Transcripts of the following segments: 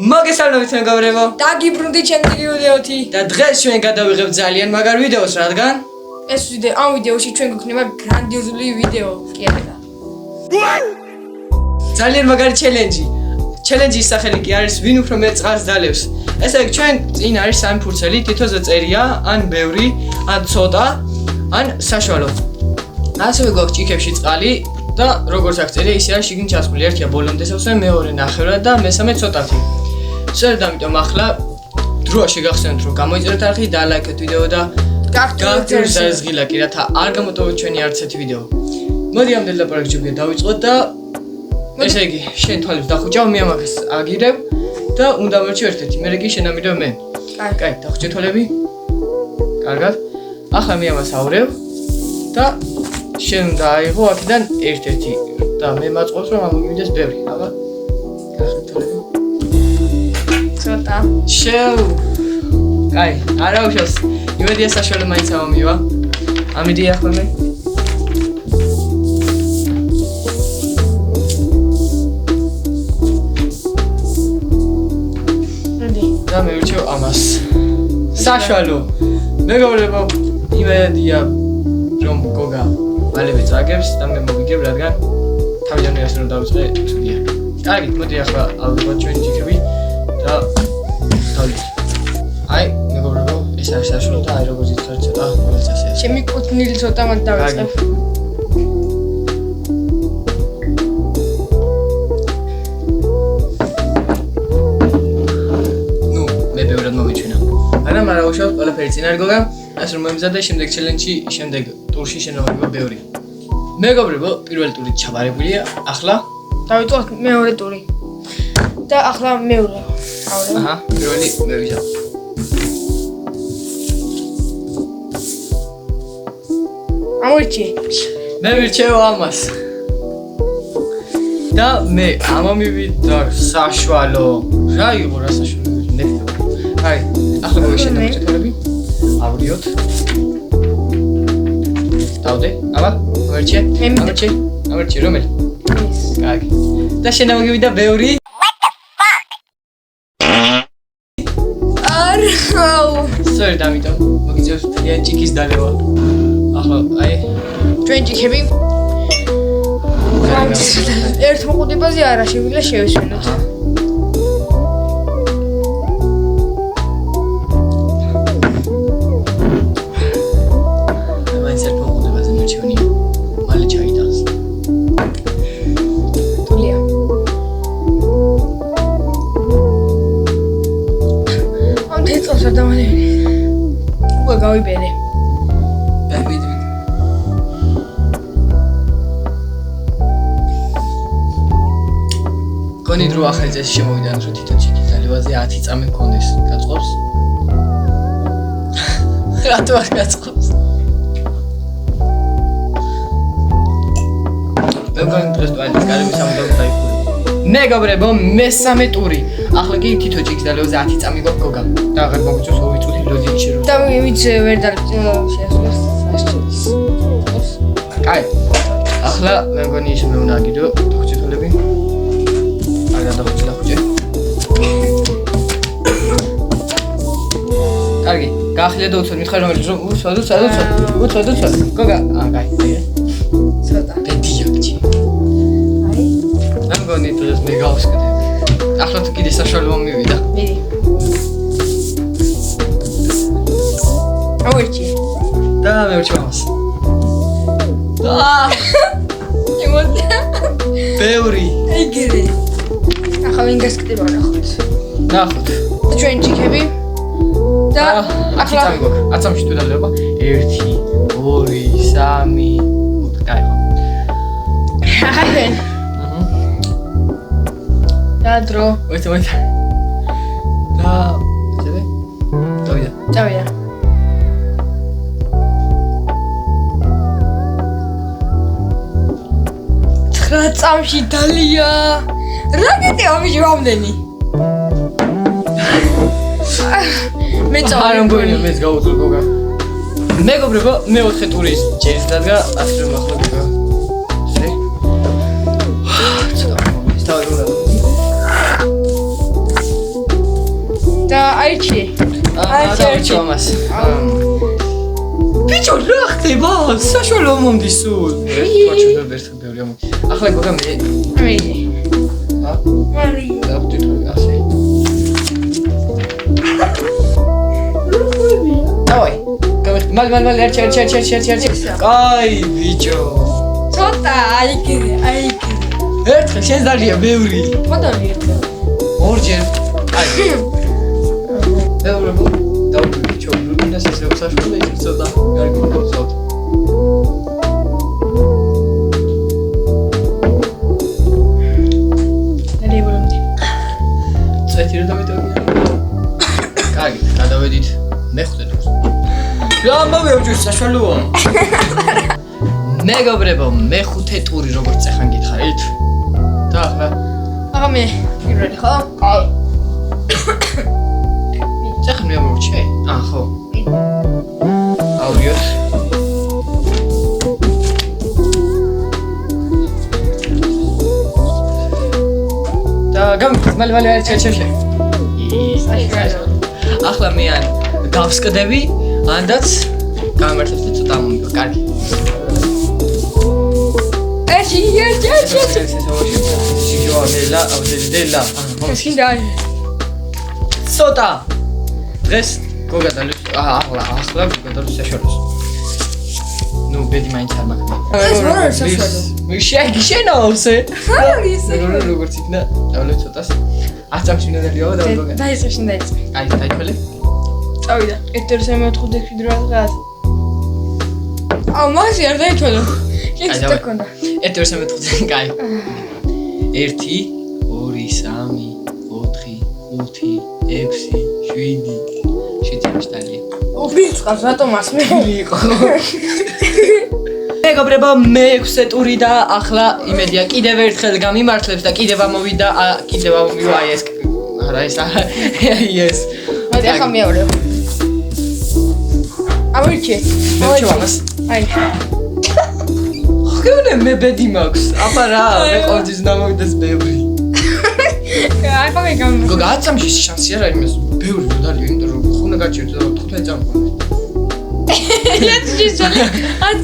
მოგესალმებით მეგობრებო. დაგიბრუნდი ჩემი ვიდეოთი. და დღეს ჩვენ გადავიღებთ ძალიან მაგარ ვიდეოს, რადგან ამ ვიდეოში ჩვენ გვქნება გრანდიოზული ვიდეო. კი არა. ძალიან მაგარი ჩელენჯი. ჩელენჯის სახელი კი არის ვინ უფრო მეტ წყალს დალევს. ესე იგი ჩვენ წინ არის სამი ფურცელი, თითოზე წერია, ან ბევრი, ან ცოტა, ან საშუალო. ასევე გვაქვს ჭიქებში წყალი და როგორც აქ წერია, ისე არის შიგნით ჩასმული. ერთია ბოლომდე სავსე, მეორე ნახევრად და მესამე ცოტათი. სწორედ ამიტომ ახლა დროა შეგახსენოთ რომ გამოიწეროთ არხი და ლაიქეთ ვიდეო და გააქტიუროთ ზღილაკი, რათა არ გამოტოვოთ ჩვენი არც ერთი ვიდეო. მოდი ამდენ ლაპარაკი დავიწყოთ და ესე იგი, შენ თვალებს დახუჭავ, მე ამას აგირებ და უნდა მოვიჩი ერთ-ერთი, მერე კი შენ ამირებ მე. კაი, დახუჭე თვალები. კარგად. ახლა მე ამას ავრევ და შენ უნდა აიღო აქედან ერთ-ერთი და მე მაწყობს რომ ამოგივიდეს ბევრი, აბა. გახეთ თვალები. ცოტა. შეუ. კაი, არა უშავს. იმედია საშუალო მაინც ამომივა. ამიდი ახლა მე. და მე ვირჩევ ამას. საშუალო. მეგობრებო, იმედია რომ გოგა მალევე წაგებს და მე მოგიგებ, რადგან თავიდან ასე რომ დავიწყე თვლია. კარგი, მოდი ახლა ავიღოთ ჩვენი ჭიქები და დავიწყოთ. აი, მეგობრებო, ეს არის საშუალო და აი როგორც იცით ცოტა მოიწესია. ჩემი კუთვნილი ცოტა მათ დავიწყებ. მაგრამ არა უშავთ ყველაფერი წინ არ გოგა, ასე რომ მომიზადე შემდეგ ჩელენჯში, შემდეგ ტურში შენობება ბევრი. მეგობრებო, პირველი ტური ჩაბარებულია, ახლა დავიწყოთ მეორე ტური. და ახლა მეორე. აჰა, პირველი მე ვიზავ. ამორჩი. მე ვირჩევ ამას. და მე ამომივიდა საშუალო. რა იყო რა საშუალო? ნექტო. აი, ახლა მოვიშენებთ თვალები. ავრიოთ. დავდე, აბა, ამერჩი, რომელი? ის. კარგი. და შენ ამოგივიდა ბევრი. არაუ. სწორედ ამიტომ მოგიწევს ძალიან ჭიქის დალევა. ახლა, აი, ჩვენ ჭიქები ერთ მოყუდებაზე არა შეგვიძლია შევესვენოთ. გავიბერე. ვიდ. კონი დრო ახალი წესი შემოვიდა, რომ თითო ჭიქის დალევაზე 10 წამი მქონდეს. გაწყობს? რატო არ გაწყობს? მეგობრებო, დღეს ტუალეტის კარები სამუდამოდ დაიხურა. მეგობრებო, მესამე ტური. ახლა კი თითო ჭიქის დალევაზე 10 წამი გვაქვს გოგა. და აღარ მოგიწევს 2 წუთი ლოჯიკი შერო. და ვიც ვერ შეასრულებს საშუალოს. კაი. ახლა მე მგონი ისე მე უნდა აგიდო დახუჭე თვალები. არ გადახუჭე. კარგი, გაახლია და უცოდ მითხარ რომელიც რომ უცოდ. გოგა, კაი. ცოტა. პედიაკჭი. აი. მე მგონი დღეს მე გავსკდე. ახლა თუ კიდე საშუალო მომივიდა. მიდი. ამორჩი. და მე ვირჩევ ამას. იმოდია. ბევრი. ეგრე. ახლა ვინ გასკდება ნახოთ. ნახოთ. ჩვენ ჭიქები და ახლა წამი გვაქვს. 10-ში თუ დალევა 1 2 3 კაი ხო. ახლა. და დრო. მოიცა. და ძები. დავიდა. 9 წამში დალია. რა გეტია ამიჯი რამდენი? მე არ მგონია მეც გავუწევ გოგა. მეგობრებო, მე 4 ტურის ჯერის დადგა, ასე რომ ახლა გოგა. ესე. ცოტა. აიჩი. დავიჩო ამას. ბიჭო, რა ხდება? საშუალო მომდის სულ. თოჩო და ბევრი ამო. ახლა გოგა მე. ამი. ამი. დავდით ასე. დავაი. მალ ერჩ. კაი, ბიჭო. ცოტა აიქი. ერთხელ შენს დალია ბევრი. ხოდალი ერთხელ. ორჯერ. აი. ბევრი დავდით ჩო. რუმინას ესე საშუალო ის ცოტა. კარგი გქონდათ. წეთირო დავიდოდი. კარგი, გადავედით მეხუთე ტურს. რა მოვიოჯო საშუალოა. მეგობრებო, მეხუთე ტური როგორც წეხან გითხარით? და ახლა აღა მე პირველი ხო? აი. წეხან მე მოვჩე? ხო. აუდიოს. და მალე ჩე. ახლა მე ან გავსკდები, ანდაც გამართებ და ცოტა მომიგო. კარგი. შინდა. ცოტა. დღეს გოგა დალევს. ახლა გოგა დალევს საშუალოს. ნუ ბედი მაინც არ მაქვს. ეს რა არის საშუალო? მე შეგიშენავსე. რა ის? როგორც იქნა, დავლევ ცოტას. აცამში ნადალიო და გოგა. დაიწყე. აი, დაიწყე. წავიდა. 1-3-4-5 რაღაც. აუ, მაგაზე არ დაიწყო. ეს და კონდა. 1-3-4 კაი. 1 2 3 4 5 6 7 7 ოფიცყავს რატომას მე იყო. მეგობრებო, მე-6 ტური და ახლა იმედია კიდევ ერთხელ გამიმართლებს და კიდევ ამოვიდა, კიდევ ამოვიდა აი ეს. არა ეს. ეს. მოდი ახლა მეორე. ამოიჩე. მოიჩე. აი. ხგეუნე მე ბედი მაქვს. აბა რა, მე ყოველთვის დამოვიდეს ბევრი. აი ხომ ეგამ. გოგა აცამში შანსი არ არის იმას. ბევრი დალია, იმიტომ რომ ხუნა გაჩერდა 15 წამი. ლეც ჯიზოლი.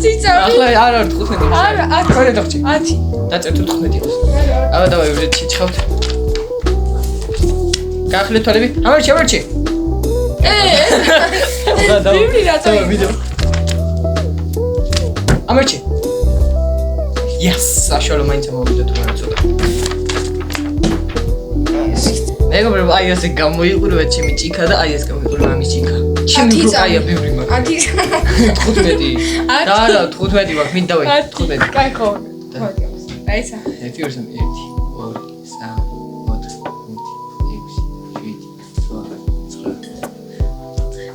10 წამი. ახლა არ არის 15. არა, 10. ხორე დახჭი. 10. დაწერ 15 იყოს. აბა დავაი ვიდეო ჩიჩხავთ. გაახლეთ თვალები. ამერჩი. ბევრი რატო? ვიდეო. ამერჩი. Yes, საშუალო მაინც მოვიდა თუ არა ცოტა. მეგობრებო, აი ესე გამოიყურება ჩემი ჭიქა და აი ეს გამოიყურება ამის ჭიქა. ჩემი გრუპია ბევრი მაქვს. 15. და არა 15 მაქვს, მინდა დავაი 15. კაი ხო. აი სა. 1 2 3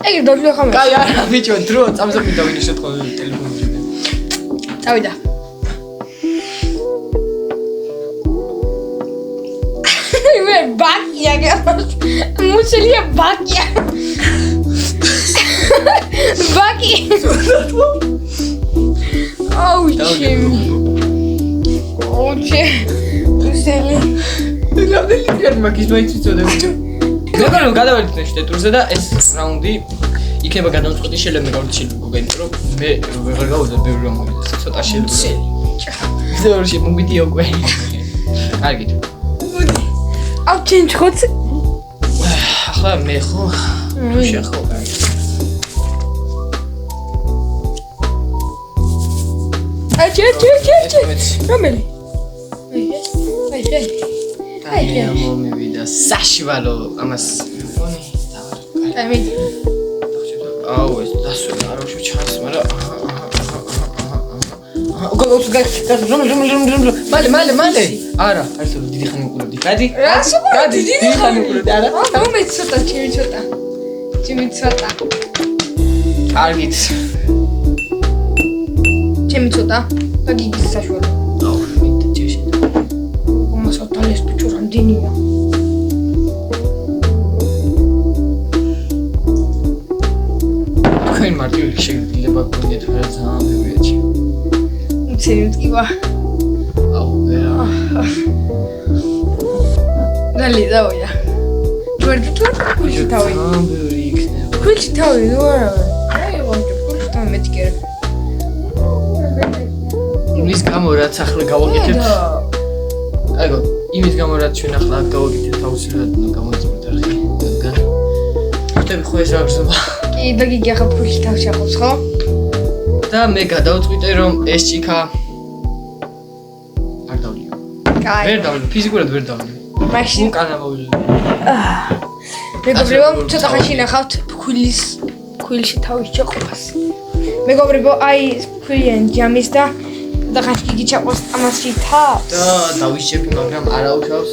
ეგ დოკლი ხომ? კაი არა ბიჭო, დრო წამზე მინდა ვინიშოთ ხოლმე ტელეფონში. წავიდა. მე ბაკია გავს. მუცელია ბაკია. ბაკი. აუ ჩემი. ოჩე. მუცელი. რამდენი კარტი მაგის მაინც ვიცოდე ბიჭო. გოგო გადავედით მე შტეტურზე და ეს რაუნდი იქნება გადამწყვეტი შეიძლება მე გავჩილო გოგო იმიტომ რომ მე ვერ გავუძებ ბევრი რომ მოვიდეს ცოტა შეიძლება. ზეორში მომგვიდიო უკვე. კარგით. აუ ჩენ ხოც. ახლა მე ხო შეხო. ჩე. რომელი? აი. მომივიდა საშუალო ამას მგონი დავარ. აი მე. აუ ეს დასვენა არ ვშო ჩანს, მაგრამ გოგო მალე. არა, არც დიდი ხანი უყურებდი. გადი. დიდი ხანი უყურებდი, არა? მე ცოტა. ჩემი ცოტა. კარგით. ჩემი ცოტა. და გიგის საშუალო. აუ, მინდა ჯეში. მომასოთალეს ბიჭო რამდენია. თქვენ მარტივი შეგიძლება გქონდეთ რა ძალიან ბევრია ჩი. მცირე მткиვა. აუ, ვერა. დალი დავია. ქულში თავი. ამბური იქნება. ქულში თავი, ნუ არა. აი, ვამჭი, ქულში თავი მეტი კი არა. იმის გამო რაც ახლა გავაკეთებთ. აიგო, იმის გამო რაც ჩვენ ახლა გავაკეთებთ აუცილებლად უნდა გამოიწვიოთ არხი. რადგან ხტები ხო ეს რა გზობა. კი, და გიგი ახლა ქულში თავი შეახობს, ხო? და მე გადავწყვიტე რომ ეს ჭიქა არ დავლიო. კაი. ვერ დავლიო, ფიზიკურად ვერ დავლიო. მაშინ უკანა მოვიდე. მეგობრებო, ცოტა ხანში ნახავთ ქვილში თავის ჩაყოფას. მეგობრებო, აი ქვიან ჯამის და ხანში გიგი ჩაყოს ამასში თავს. და დავიშჩები, მაგრამ არ აუშავს.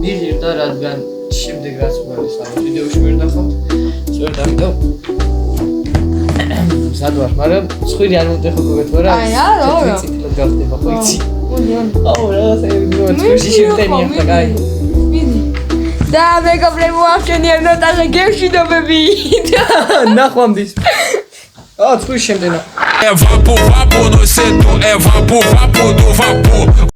მიღირდა, რადგან შემდეგ რაც მოაქვს ვიდეოში ვერ ნახავთ. სწორედ ამიტომ სადვარ, მაგრამ ცხვირი არ მომტეხო გოგეთო რა. აი, არა. ციტილად გავხდება, ხო იცი? მოდი. აუ, რაღაცა ცხვირში შევტენია ხა, კაი. და მეგობრებო, აღჩენიან ნოტაზე გემშვიდობები. ნახვამდის. ცხვირი შემდენა. É vapo, vapo no setor, é vapo, vapo do vapor.